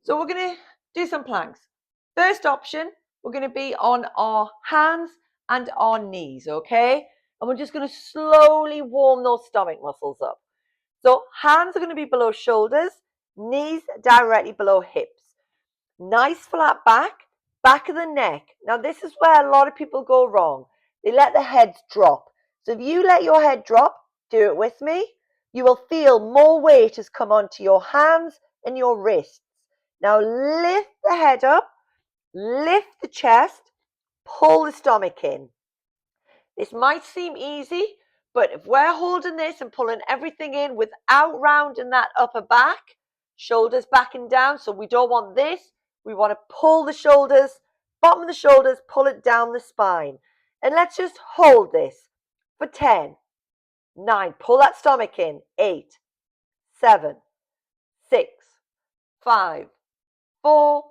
So we're going to do some planks. First option, we're going to be on our hands and our knees, okay? And we're just going to slowly warm those stomach muscles up. So hands are going to be below shoulders, knees directly below hips. Nice flat back of the neck. Now this is where a lot of people go wrong. They let the heads drop. So if you let your head drop, do it with me, you will feel more weight has come onto your hands and your wrists. Now lift the head up, lift the chest, pull the stomach in. This might seem easy, but if we're holding this and pulling everything in without rounding that upper back, shoulders back and down, so we don't want this. We want to pull the shoulders, bottom of the shoulders, pull it down the spine. And let's just hold this for 10, 9, pull that stomach in, 8, 7, 6, 5, 4,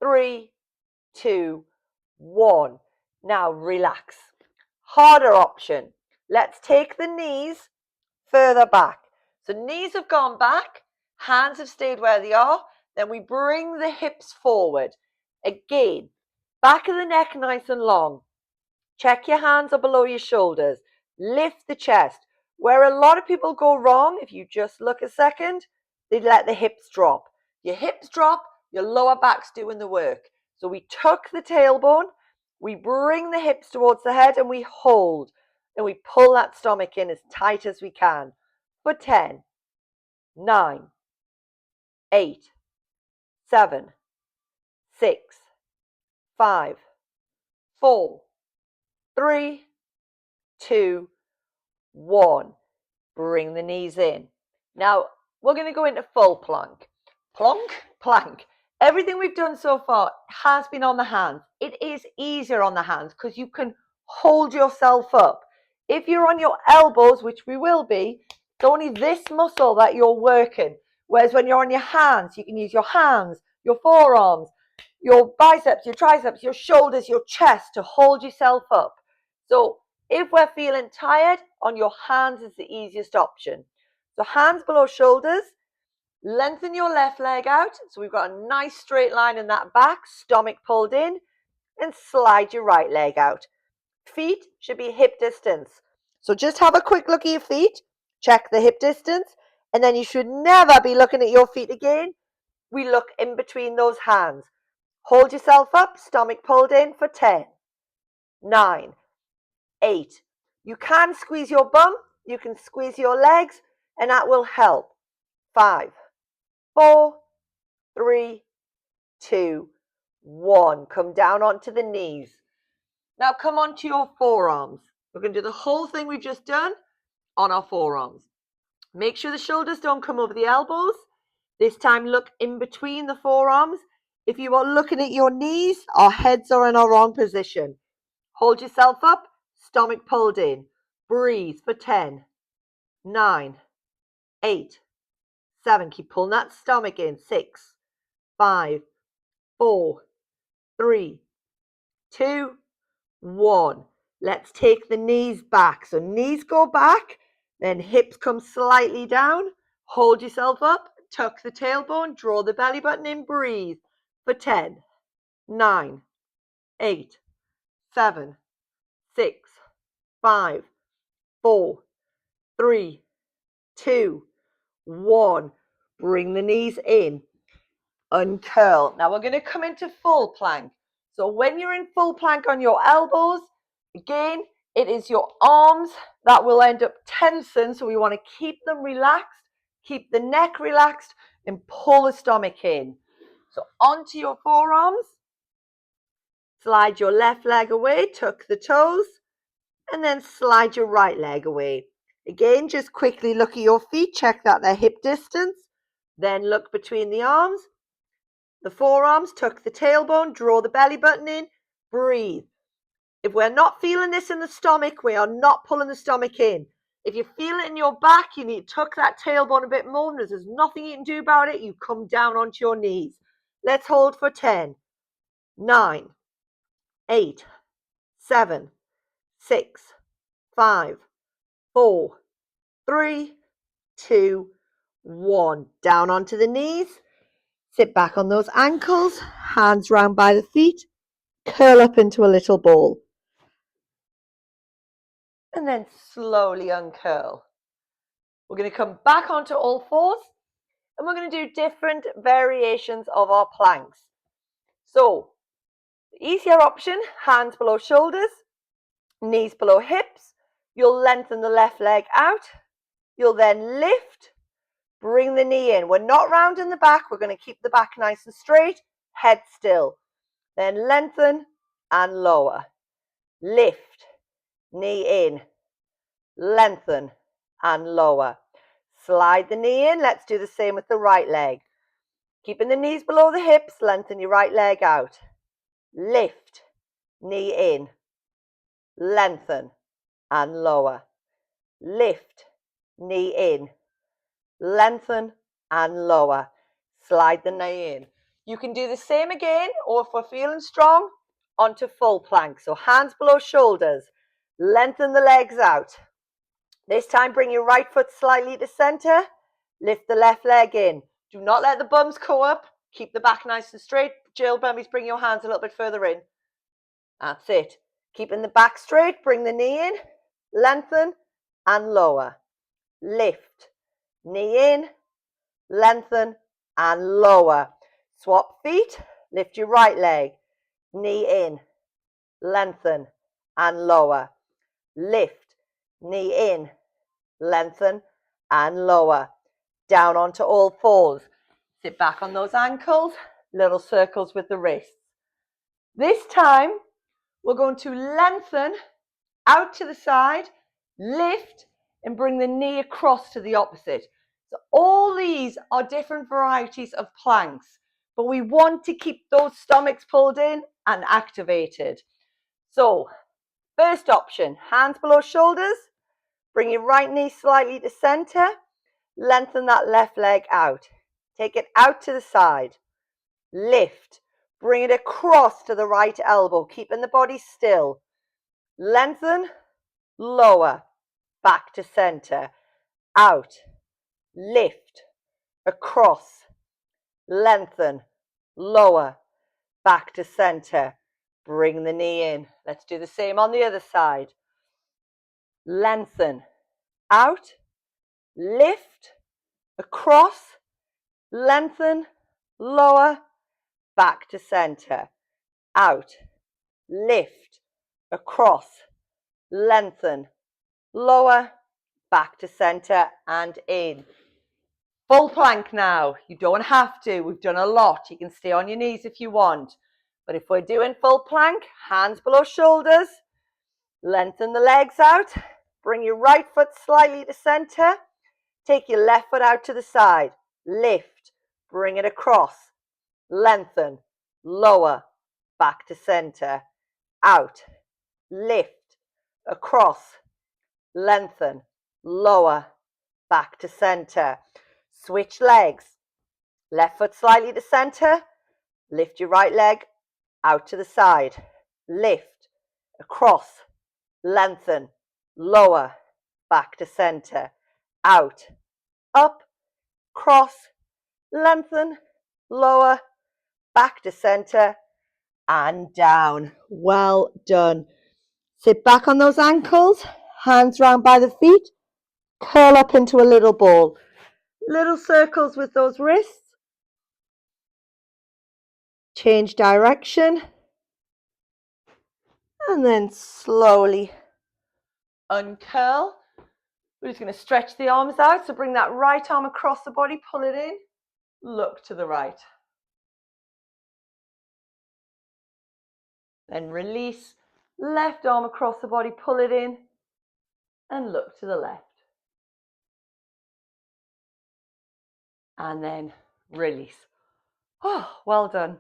3, 2, 1. Now relax. Harder option. Let's take the knees further back. So knees have gone back, hands have stayed where they are. Then we bring the hips forward. Again, back of the neck nice and long. Check your hands are below your shoulders. Lift the chest. Where a lot of people go wrong, if you just look a second, they let the hips drop. Your hips drop, your lower back's doing the work. So we tuck the tailbone, we bring the hips towards the head and we hold. And we pull that stomach in as tight as we can. For 10, 9, 8, 7, 6, 5, 4, 3, 2, 1. Bring the knees in. Now, we're going to go into full plank. Plank. Everything we've done so far has been on the hands. It is easier on the hands because you can hold yourself up. If you're on your elbows, which we will be, it's only this muscle that you're working. Whereas when you're on your hands, you can use your hands, your forearms, your biceps, your triceps, your shoulders, your chest to hold yourself up. So if we're feeling tired, on your hands is the easiest option. So hands below shoulders, lengthen your left leg out. So we've got a nice straight line in that back, stomach pulled in, and slide your right leg out. Feet should be hip distance. So just have a quick look at your feet, check the hip distance, and then you should never be looking at your feet again. We look in between those hands. Hold yourself up, stomach pulled in for 10, 9, 8. You can squeeze your bum, you can squeeze your legs, and that will help. 5, 4, 3, 2, 1. Come down onto the knees. Now come onto your forearms. We're going to do the whole thing we've just done on our forearms. Make sure the shoulders don't come over the elbows. This time look in between the forearms. If you are looking at your knees, our heads are in our wrong position. Hold yourself up, stomach pulled in. Breathe for 10, 9, 8, 7. Keep pulling that stomach in. 6, 5, 4, 3, 2, 1. Let's take the knees back. So knees go back, then hips come slightly down. Hold yourself up, tuck the tailbone, draw the belly button in, breathe for 10, 9, 8, 7, 6, 5, 4, 3, 2, 1. Bring the knees in. Uncurl. Now we're going to come into full plank. So when you're in full plank on your elbows, again, it is your arms that will end up tensing. So we want to keep them relaxed, keep the neck relaxed, and pull the stomach in. So onto your forearms. Slide your left leg away, tuck the toes, and then slide your right leg away. Again, just quickly look at your feet, check that they're hip distance. Then look between the arms. The forearms, tuck the tailbone, draw the belly button in, breathe. If we're not feeling this in the stomach, we are not pulling the stomach in. If you feel it in your back, you need to tuck that tailbone a bit more. There's nothing you can do about it. You come down onto your knees. Let's hold for 10, 9, 8, 7, 6, 5, 4, 3, 2, 1. Down onto the knees. Sit back on those ankles, hands round by the feet, curl up into a little ball. And then slowly uncurl. We're going to come back onto all fours and we're going to do different variations of our planks. So, the easier option, hands below shoulders, knees below hips. You'll lengthen the left leg out. You'll then lift, bring the knee in. We're not rounding the back. We're going to keep the back nice and straight, head still. Then lengthen and lower. Lift, knee in, lengthen and lower. Slide the knee in. Let's do the same with the right leg. Keeping the knees below the hips, lengthen your right leg out. Lift, knee in, lengthen and lower. Lift, knee in, lengthen and lower. Slide the knee in. You can do the same again, or if we're feeling strong, onto full plank. So hands below shoulders, lengthen the legs out. This time bring your right foot slightly to center, lift the left leg in. Do not let the bums go up, keep the back nice and straight. Jill, Bummies, bring your hands a little bit further in. That's it. Keeping the back straight, bring the knee in, lengthen and lower. Lift, knee in, lengthen and lower. Swap feet, lift your right leg, knee in, lengthen and lower. Lift, knee in, lengthen and lower. Down onto all fours. Sit back on those ankles, little circles with the wrists. This time, we're going to lengthen out to the side, lift, and bring the knee across to the opposite. So all these are different varieties of planks, but we want to keep those stomachs pulled in and activated. So, first option, hands below shoulders, bring your right knee slightly to center, lengthen that left leg out. Take it out to the side, lift, bring it across to the right elbow, keeping the body still. Lengthen, lower, back to center, out, lift, across, lengthen, lower, back to center, bring the knee in. Let's do the same on the other side. Lengthen, out, lift, across, lengthen, lower, back to center, out, lift, across, lengthen, lower, back to center and in. Full plank now. You don't have to. We've done a lot. You can stay on your knees if you want. But if we're doing full plank, hands below shoulders, lengthen the legs out, bring your right foot slightly to center, take your left foot out to the side, lift, bring it across, lengthen, lower, back to center, out, lift, across, lengthen, lower, back to center. Switch legs. Left foot slightly to center. Lift your right leg out to the side. Lift, across, lengthen, lower, back to center. Out, up, cross, lengthen, lower, back to center, and down. Well done. Sit back on those ankles, hands round by the feet, curl up into a little ball. Little circles with those wrists. Change direction. And then slowly uncurl. We're just going to stretch the arms out. So bring that right arm across the body, pull it in, look to the right. Then release, left arm across the body, pull it in, and look to the left. And then release. Oh, well done.